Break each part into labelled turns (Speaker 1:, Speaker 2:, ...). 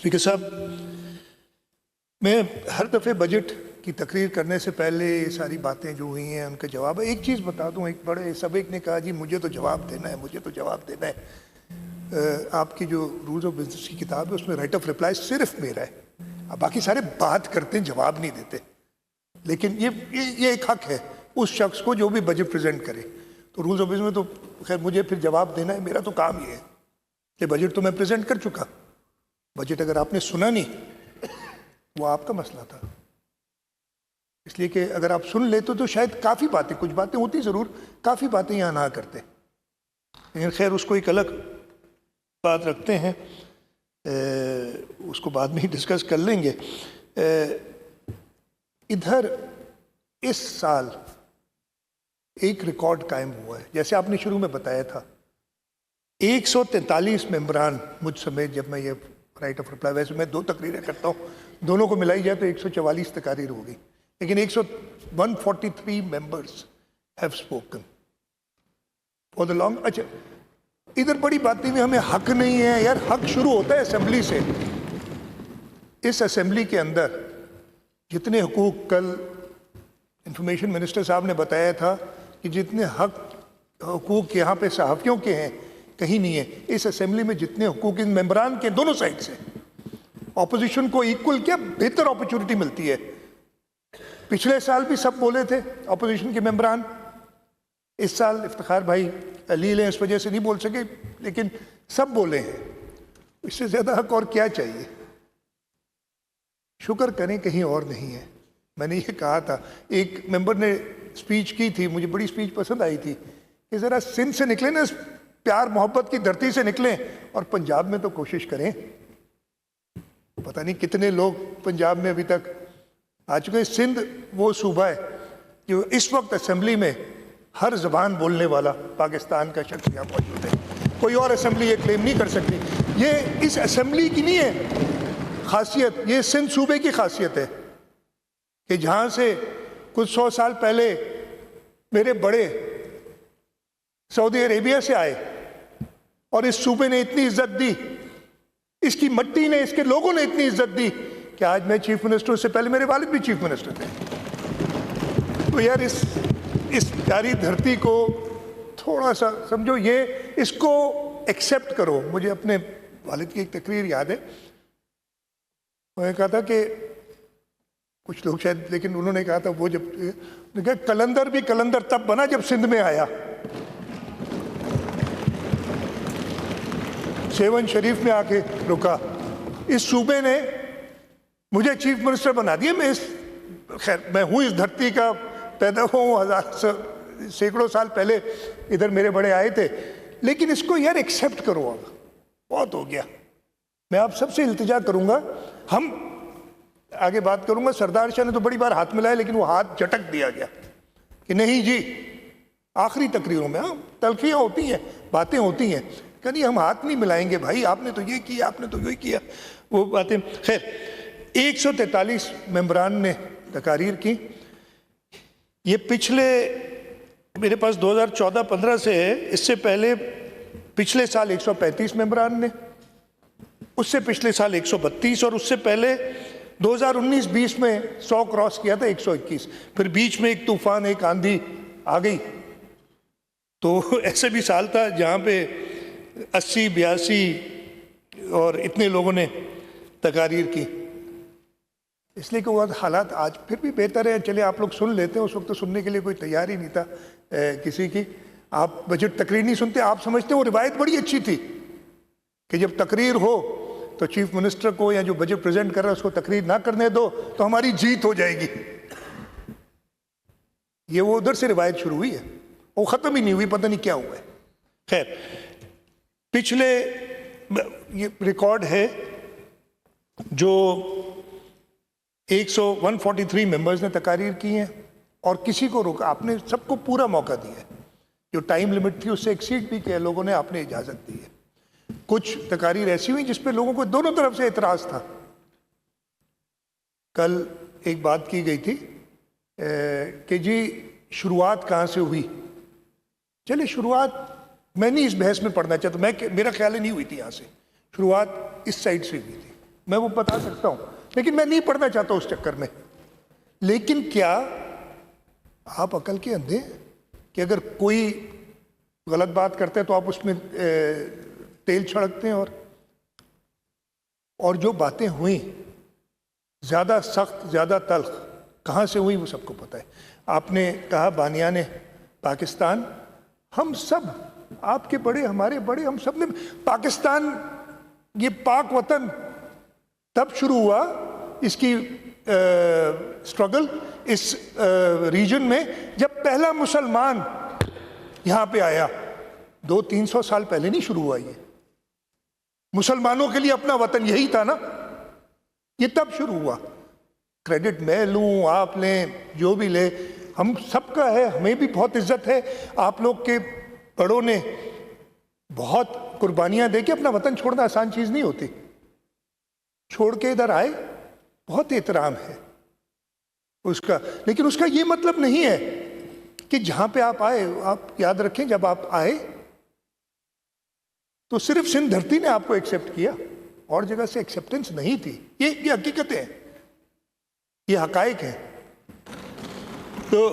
Speaker 1: Speaker साहब, मैं हर दफ़े बजट की तकरीर करने से पहले ये सारी बातें जो हुई हैं उनका जवाब एक चीज़ बता दूं। एक बड़े सब एक ने कहा जी मुझे तो जवाब देना है, मुझे तो जवाब देना है। आपकी जो रूल्स ऑफ बिजनेस की किताब है उसमें राइट ऑफ रिप्लाई सिर्फ मेरा है। अब बाकी सारे बात करते हैं, जवाब नहीं देते। लेकिन ये एक हक है उस शख्स को जो भी बजट प्रेजेंट करे। तो रूल्स ऑफ बिजनेस में तो खैर मुझे फिर जवाब देना है, मेरा तो काम ही है कि बजट तो मैं प्रेजेंट कर चुका। बजट अगर आपने सुना नहीं वो आपका मसला था, इसलिए कि अगर आप सुन लेते तो शायद काफ़ी बातें, कुछ बातें होती ज़रूर, काफ़ी बातें यहाँ ना करते। लेकिन खैर उसको एक अलग बात रखते हैं, उसको बाद में ही डिस्कस कर लेंगे। इधर इस साल एक रिकॉर्ड कायम हुआ है, जैसे आपने शुरू में बताया था 143 मेंबरान मुझ समेत, जब मैं ये राइट ऑफ रिप्लाई, वैसे मैं 2 तकरीरें करता हूँ, दोनों को मिलाई जाए तो 144 तकारीर होगी, लेकिन 143 members have spoken for the long. अच्छा, इधर बड़ी बातें में हमें हक नहीं है यार। हक शुरू होता है असेंबली से। इस असेंबली के अंदर जितने हुकूक, कल इंफॉर्मेशन मिनिस्टर साहब ने बताया था कि जितने हुकूक यहाँ पे सहाफ़ियों के हैं कहीं नहीं है। इस असेंबली में जितने हुकूक इन मेंबरान के दोनों साइड से ऑपोजिशन को इक्वल क्या बेहतर अपॉर्चुनिटी मिलती है। पिछले साल भी सब बोले थे ऑपोजिशन के मेंबरान, इस साल इफ्तिखार भाई अलील हैं इस वजह से नहीं बोल सके, लेकिन सब बोले हैं। इससे ज़्यादा हक और क्या चाहिए। शुक्र करें कहीं और नहीं है। मैंने ये कहा था, एक मेंबर ने स्पीच की थी, मुझे बड़ी स्पीच पसंद आई थी कि ज़रा सिंध से निकले ना, प्यार मोहब्बत की धरती से निकलें और पंजाब में तो कोशिश करें। पता नहीं कितने लोग पंजाब में अभी तक आ चुके हैं। सिंध वो सूबा है जो इस वक्त असेंबली में हर ज़बान बोलने वाला पाकिस्तान का शख्स यहाँ मौजूद है। कोई और असेंबली ये क्लेम नहीं कर सकती। ये इस असेंबली की नहीं है खासियत, ये सिंध सूबे की खासियत है कि जहाँ से कुछ 100 साल पहले मेरे बड़े सऊदी अरेबिया से आए और इस सूबे ने इतनी इज्जत दी, इसकी मिट्टी ने, इसके लोगों ने इतनी इज्जत दी कि आज मैं चीफ मिनिस्टर से पहले मेरे वालिद भी चीफ मिनिस्टर थे। तो यार इस प्यारी धरती को थोड़ा सा समझो, ये इसको एक्सेप्ट करो। मुझे अपने वालिद की एक तकरीर याद है, उन्होंने कहा था कि कुछ लोग शायद, लेकिन उन्होंने कहा था वो जब कलंदर भी कलंदर तब बना जब सिंध में आया। सेवन शरीफ में आके रुका। इस सूबे ने मुझे चीफ मिनिस्टर बना दिया। खैर मैं हूँ इस धरती का, पैदा हुआ सैकड़ों साल पहले, इधर मेरे बड़े आए थे। लेकिन इसको यार एक्सेप्ट करो, अब बहुत हो गया। मैं आप सबसे इल्तिजा करूँगा, हम आगे बात करूँगा। सरदार शाह ने तो बड़ी बार हाथ मिलाया, लेकिन वो हाथ झटक दिया गया कि नहीं जी, आखिरी तकरीरों में हाँ तलखियाँ होती हैं, बातें होती हैं, कहीं हम हाथ नहीं मिलाएंगे भाई, आपने तो ये किया, आपने तो यही किया, वो बातें। खैर 143 मेंबरान ने तकारीर की। ये पिछले मेरे पास 2014-15 से है, इससे पहले पिछले साल 135 मेंबरान ने, उससे पिछले साल 132 और उससे पहले 2019-20 में 100 क्रॉस किया था 121। फिर बीच में एक तूफान, एक आंधी आ गई, तो ऐसे भी साल था जहाँ पे 80-82 और इतने लोगों ने तकारीर की। इसलिए कि वो हालात आज फिर भी बेहतर है। चले आप लोग सुन लेते हैं, उस वक्त तो सुनने के लिए कोई तैयार ही नहीं था किसी की। आप बजट तकरीर नहीं सुनते, आप समझते वो रिवायत बड़ी अच्छी थी कि जब तकरीर हो तो चीफ मिनिस्टर को या जो बजट प्रेजेंट कर रहा है उसको तकरीर ना करने दो तो हमारी जीत हो जाएगी। ये वो उधर से रिवायत शुरू हुई है, वो ख़त्म ही नहीं हुई, पता नहीं क्या हुआ है। खैर पिछले ये रिकॉर्ड है जो 143 मेंबर्स ने तकारीर की हैं और किसी को रोका, आपने सबको पूरा मौका दिया है। जो टाइम लिमिट थी उससे एक्सीड भी किया लोगों ने, आपने इजाज़त दी है। कुछ तकारीर ऐसी हुई जिस पे लोगों को दोनों तरफ से एतराज़ था। कल एक बात की गई थी कि जी शुरुआत कहाँ से हुई। चले शुरुआत मैं नहीं इस बहस में पढ़ना चाहता, मेरा ख्याल नहीं हुई थी यहाँ से, शुरुआत इस साइड से हुई थी। मैं वो बता सकता हूं, लेकिन मैं नहीं पढ़ना चाहता उस चक्कर में। लेकिन क्या आप अकल के अंधे हैं कि अगर कोई गलत बात करते हैं तो आप उसमें तेल छिड़कते हैं? और जो बातें हुई ज्यादा सख्त ज्यादा तल्ख कहां से हुई वो सबको पता है। आपने कहा बानियाने पाकिस्तान, हम सब आपके बड़े हमारे बड़े हम सब ने पाकिस्तान, ये पाक वतन तब शुरू हुआ इसकी स्ट्रगल इस रीजन में जब पहला मुसलमान यहां पे आया। 200-300 साल पहले नहीं शुरू हुआ ये। मुसलमानों के लिए अपना वतन यही था ना, ये तब शुरू हुआ। क्रेडिट मैं लूं आप लें जो भी ले, हम सबका है, हमें भी बहुत इज्जत है। आप लोग के बड़ों ने बहुत कुर्बानियां देके अपना वतन छोड़ना आसान चीज नहीं होती, छोड़ के इधर आए, बहुत एहतराम है उसका। लेकिन उसका ये मतलब नहीं है कि जहां पे आप आए, आप याद रखें जब आप आए तो सिर्फ सिंध धरती ने आपको एक्सेप्ट किया, और जगह से एक्सेप्टेंस नहीं थी। ये हकीकतें हैं, ये हकायक है। तो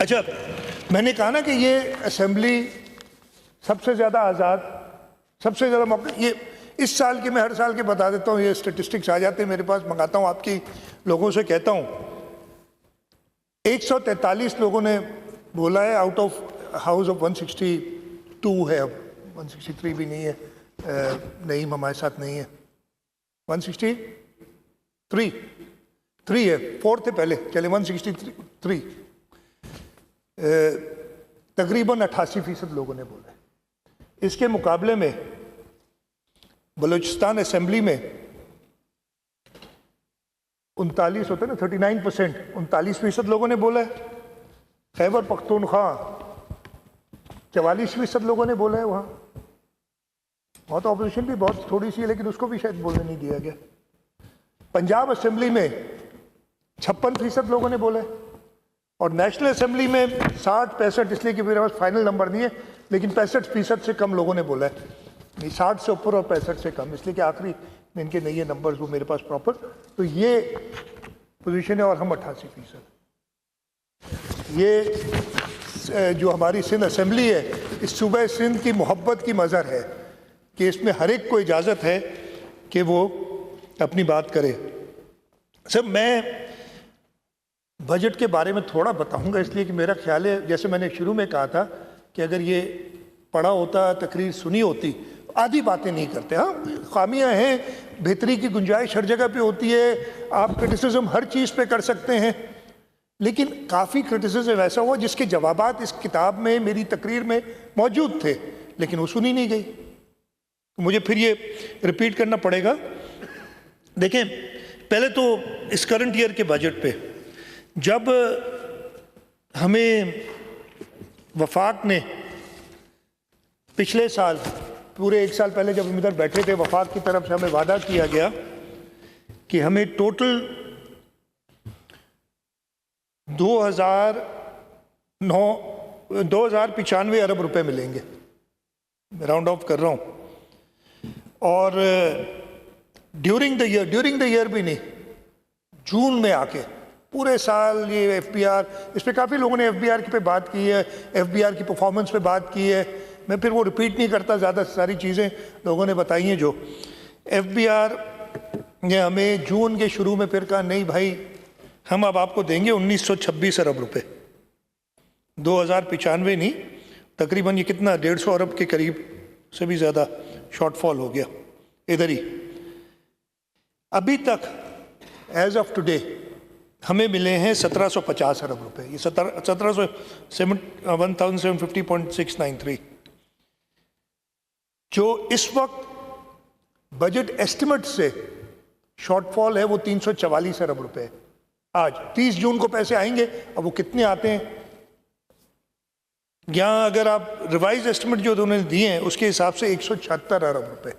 Speaker 1: अच्छा, मैंने कहा ना कि ये असेंबली सबसे ज्यादा आजाद, सबसे ज्यादा मौका, ये इस साल के मैं हर साल के बता देता हूँ, ये स्टेटिस्टिक्स आ जाते हैं मेरे पास, मंगाता हूँ आपकी लोगों से, कहता हूँ 143 लोगों ने बोला है आउट ऑफ हाउस ऑफ 162 है, अब 163 भी नहीं है, नईम हमारे साथ नहीं है, 163 है, 4 थे पहले, चले 163, तकरीबन 88% लोगों ने बोला है। इसके मुकाबले में बलूचिस्तान असेंबली में 39 होते ना, 39%, 39% लोगों ने बोला है। खैबर पख्तूनख्वा 44% लोगों ने बोला है, वहां बहुत ऑपोजिशन भी बहुत थोड़ी सी है, लेकिन उसको भी शायद बोलने नहीं दिया गया। पंजाब असेंबली में 56% लोगों ने बोला है, और नेशनल असेंबली में 60-65, इसलिए कि मेरे पास फाइनल नंबर नहीं है, लेकिन 65% से कम लोगों ने बोला है, नहीं 60 से ऊपर और 65 से कम, इसलिए कि आखिरी में इनके नहीं है नंबर्स वो मेरे पास प्रॉपर। तो ये पोजीशन है, और हम 88%। ये जो हमारी सिंध असेंबली है, इस सूबे सिंध की मोहब्बत की मज़हर है कि इसमें हर एक को इजाज़त है कि वो अपनी बात करे। सर, मैं बजट के बारे में थोड़ा बताऊंगा, इसलिए कि मेरा ख्याल है, जैसे मैंने शुरू में कहा था कि अगर ये पढ़ा होता, तकरीर सुनी होती, आधी बातें नहीं करते। हाँ, खामियां हैं, बेहतरी की गुंजाइश हर जगह पे होती है, आप क्रिटिसिज्म हर चीज़ पे कर सकते हैं, लेकिन काफ़ी क्रिटिसिज्म ऐसा हुआ जिसके जवाबात इस किताब में, मेरी तकरीर में मौजूद थे, लेकिन वो सुनी नहीं गई। तो मुझे फिर ये रिपीट करना पड़ेगा। देखें, पहले तो इस करंट ईयर के बजट पे जब हमें वफाक ने पिछले साल, पूरे 1 साल पहले जब हम इधर बैठे थे, वफाक की तरफ से हमें वादा किया गया कि हमें टोटल 2095 अरब रुपए मिलेंगे, राउंड ऑफ कर रहा हूं, और ड्यूरिंग द ईयर भी नहीं, जून में आके पूरे साल ये एफबीआर, इस पे काफ़ी लोगों ने एफबीआर पे बात की है, एफबीआर की परफॉर्मेंस पे बात की है, मैं फिर वो रिपीट नहीं करता, ज़्यादा सारी चीज़ें लोगों ने बताई हैं। जो एफबीआर ने हमें जून के शुरू में फिर कहा, नहीं भाई, हम अब आपको देंगे 1926 अरब रुपए, 2095 नहीं, तकरीबन ये कितना 150 अरब के करीब से भी ज़्यादा शॉर्टफॉल हो गया इधर ही। अभी तक एज ऑफ टुडे हमें मिले हैं 1750 अरब रुपए, ये 1750.693, जो इस वक्त बजट एस्टिमेट से शॉर्टफॉल है वो 344 अरब रुपए। आज 30 जून को पैसे आएंगे, अब वो कितने आते हैं, यहाँ अगर आप रिवाइज एस्टिमेट जो उन्होंने दिए हैं उसके हिसाब से 176 अरब रुपए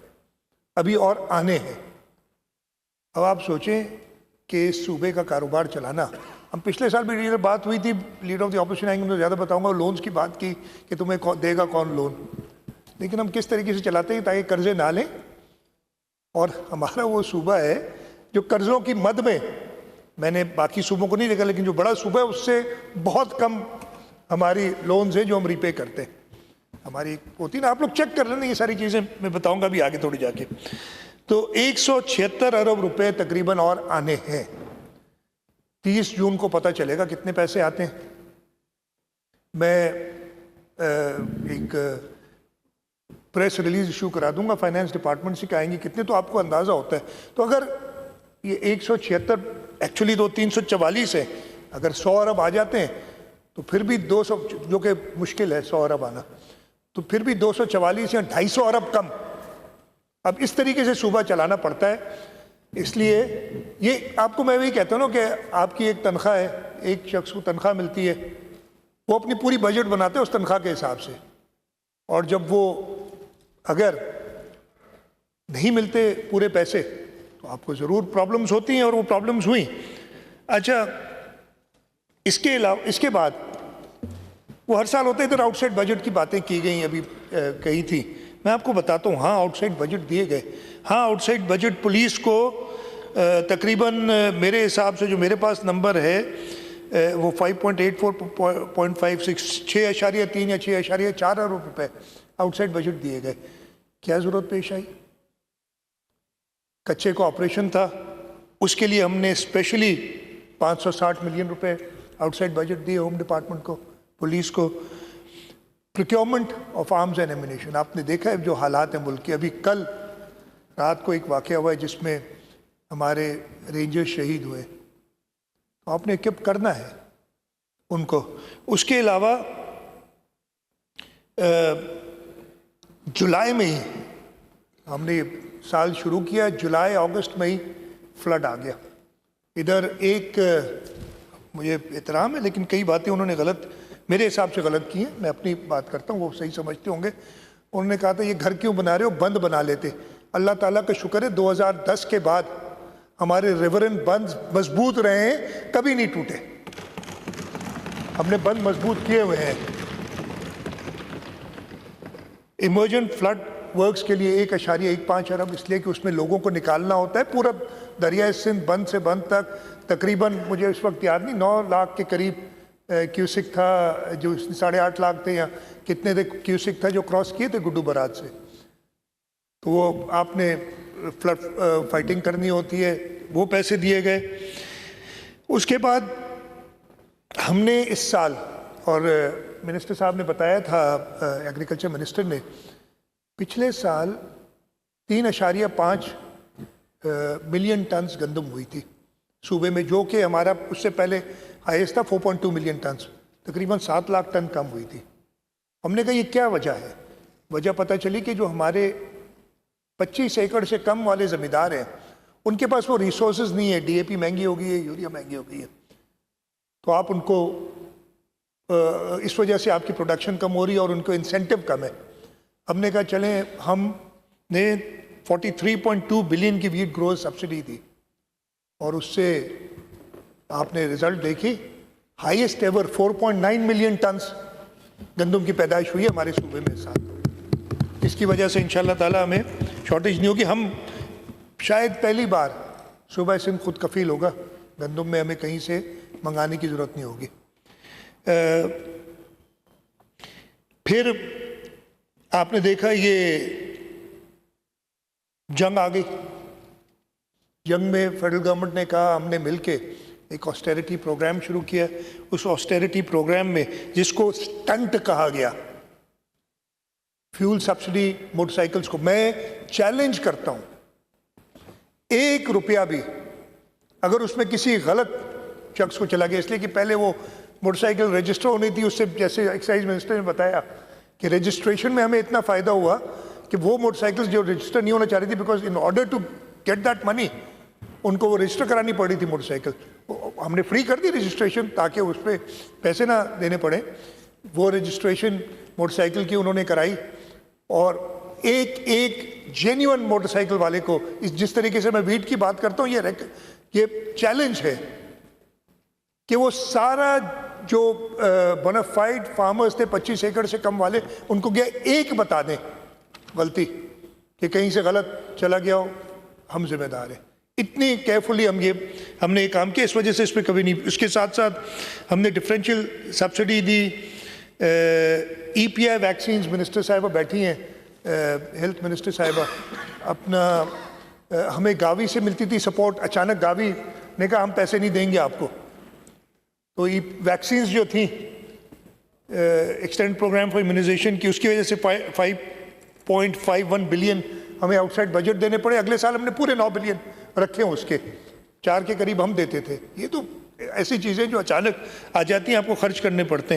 Speaker 1: अभी और आने हैं। अब आप सोचें कि इस सूबे का कारोबार चलाना, हम पिछले साल भी लीडर बात हुई थी, लीडर ऑफ द ऑपोजिशन आएंगे तो ज़्यादा बताऊंगा, लोन्स की बात की कि तुम्हें देगा कौन लोन, लेकिन हम किस तरीके से चलाते हैं ताकि कर्जे ना लें और हमारा वो सूबा है जो कर्ज़ों की मद में, मैंने बाकी सूबों को नहीं देखा, लेकिन जो बड़ा सूबा है उससे बहुत कम हमारी लोन्स हैं जो हम रीपे करते हैं। हमारी होती ना, आप लोग चेक कर लेना, ये सारी चीज़ें मैं बताऊंगा अभी आगे थोड़ी जाके। तो 176 अरब रुपए तकरीबन और आने हैं। 30 जून को पता चलेगा कितने पैसे आते हैं। मैं एक प्रेस रिलीज इशू करा दूंगा फाइनेंस डिपार्टमेंट से, कहेंगे कितने, तो आपको अंदाज़ा होता है। तो अगर ये 176, एक्चुअली तो 344 है, अगर 100 अरब आ जाते हैं तो फिर भी 200, जो कि मुश्किल है 100 अरब आना, तो फिर भी 244 या 250 अरब कम। अब इस तरीके से सूबा चलाना पड़ता है। इसलिए ये आपको मैं वही कहता हूँ ना कि आपकी एक तनख्वाह है, एक शख्स को तनख्वाह मिलती है, वो अपनी पूरी बजट बनाते हैं उस तनख्वाह के हिसाब से, और जब वो अगर नहीं मिलते पूरे पैसे तो आपको ज़रूर प्रॉब्लम्स होती हैं, और वो प्रॉब्लम्स हुई। अच्छा, इसके अलावा इसके बाद वो हर साल होते हैं, इधर आउटसाइड बजट की बातें की गई, अभी कही थी, मैं आपको बताता हूँ। हाँ, आउटसाइड बजट दिए गए। हाँ, आउटसाइड बजट पुलिस को तकरीबन मेरे हिसाब से जो मेरे पास नंबर है वो 5.84.56 6.3 या 6.4 अरब रुपए आउटसाइड बजट दिए गए। क्या ज़रूरत पेश आई? कच्चे का ऑपरेशन था, उसके लिए हमने स्पेशली 560 मिलियन रुपए आउटसाइड बजट दिए होम डिपार्टमेंट को, पुलिस को। Procurement of arms and ammunition, आपने देखा है जो हालात हैं मुल्क के। अभी कल रात को एक वाक़या हुआ है जिसमें हमारे रेंजर्स शहीद हुए, तो आपने इक्विप करना है उनको। उसके अलावा जुलाई में ही हमने साल शुरू किया, जुलाई अगस्त में ही फ्लड आ गया इधर। एक मुझे एहतराम है, लेकिन कई बातें उन्होंने गलत, मेरे हिसाब से गलत की हैं, मैं अपनी बात करता हूँ, वो सही समझते होंगे। उन्होंने कहा था ये घर क्यों बना रहे हो, बंद बना लेते। अल्लाह ताला का शुक्र है 2010 के बाद हमारे रिवर एंड बंद मजबूत रहे हैं, कभी नहीं टूटे। हमने बंद मजबूत किए हुए हैं। इमरजेंट फ्लड वर्क्स के लिए 1.15 अरब, इसलिए कि उसमें लोगों को निकालना होता है। पूरा दरिया सिंध बंद से बंद तक तकरीबन, मुझे इस वक्त याद नहीं, 9 लाख के करीब क्यूसिक था, जो 8.5 लाख थे या कितने थे क्यूसिक था जो क्रॉस किए थे गुड्डू बराज से। तो वो आपने फ्लड फाइटिंग करनी होती है, वो पैसे दिए गए। उसके बाद हमने इस साल, और मिनिस्टर साहब ने बताया था, एग्रीकल्चर मिनिस्टर ने, पिछले साल 3.5 मिलियन टन्स गंदम हुई थी सूबे में, जो कि हमारा उससे पहले हाईएस्ट था 4.2 मिलियन टन्स, तकरीबन 7 लाख टन कम हुई थी। हमने कहा ये क्या वजह है? वजह पता चली कि जो हमारे 25 एकड़ से कम वाले ज़मींदार हैं उनके पास वो रिसोर्सेज नहीं है। डीएपी महंगी हो गई है, यूरिया महंगी हो गई है, तो आप उनको इस वजह से आपकी प्रोडक्शन कम हो रही है और उनको इंसेंटिव कम है। हमने कहा चलें, हमने 43.2 बिलियन की वीट ग्रोथ सब्सिडी दी, और उससे आपने रिजल्ट देखी, हाईएस्ट एवर 4.9 मिलियन टन्स गंदम की पैदाइश हुई है हमारे सूबे में साथ। इसकी वजह से इंशाअल्लाह ताला हमें शॉर्टेज नहीं होगी। हम शायद पहली बार सूबा सिंध खुद कफील होगा, गंदम में हमें कहीं से मंगाने की ज़रूरत नहीं होगी। फिर आपने देखा ये जंग आ गई। जंग में फेडरल गवर्नमेंट ने कहा, हमने मिलके एक ऑस्टेरिटी प्रोग्राम शुरू किया। उस ऑस्टेरिटी प्रोग्राम में, जिसको स्टंट कहा गया, फ्यूल सब्सिडी मोटरसाइकिल्स को, मैं चैलेंज करता हूं, 1 रुपया भी अगर उसमें किसी गलत शख्स को चला गया, इसलिए कि पहले वो मोटरसाइकिल रजिस्टर होनी थी, उससे जैसे एक्साइज मिनिस्टर ने बताया कि रजिस्ट्रेशन में हमें इतना फ़ायदा हुआ कि वो मोटरसाइकिल्स जो रजिस्टर नहीं होना चाह रही थी, because in order to get that money उनको वो रजिस्टर करानी पड़ी थी मोटरसाइकिल, हमने फ्री कर दी रजिस्ट्रेशन ताकि उस पर पैसे ना देने पड़े। वो रजिस्ट्रेशन मोटरसाइकिल की उन्होंने कराई, और एक जेन्युइन मोटरसाइकिल वाले को, जिस तरीके से मैं वीट की बात करता हूँ, ये चैलेंज है कि वो सारा जो बोनाफाइड फार्मर्स थे 25 एकड़ से कम वाले, उनको क्या एक बता दें गलती कि कहीं से गलत चला गया हो, हम जिम्मेदार हैं। इतनी केयरफुली हमने ये काम किया, इस वजह से इस पर कभी नहीं। उसके साथ साथ हमने डिफरेंशियल सब्सिडी दी। EPI वैक्सीन मिनिस्टर साहिबा बैठी हैं, हेल्थ मिनिस्टर साहिबा, अपना हमें गावी से मिलती थी सपोर्ट, अचानक गावी ने कहा हम पैसे नहीं देंगे आपको, तो ये वैक्सीन जो थी एक्सटेंड प्रोग्राम फॉर इम्यूनाइजेशन की, उसकी वजह से 5.51 बिलियन हमें आउटसाइड बजट देने पड़े। अगले साल हमने पूरे 9 बिलियन रखे हैं, उसके 4 के करीब हम देते थे। ये तो ऐसी चीज़ें जो अचानक आ जाती हैं, आपको खर्च करने पड़ते हैं।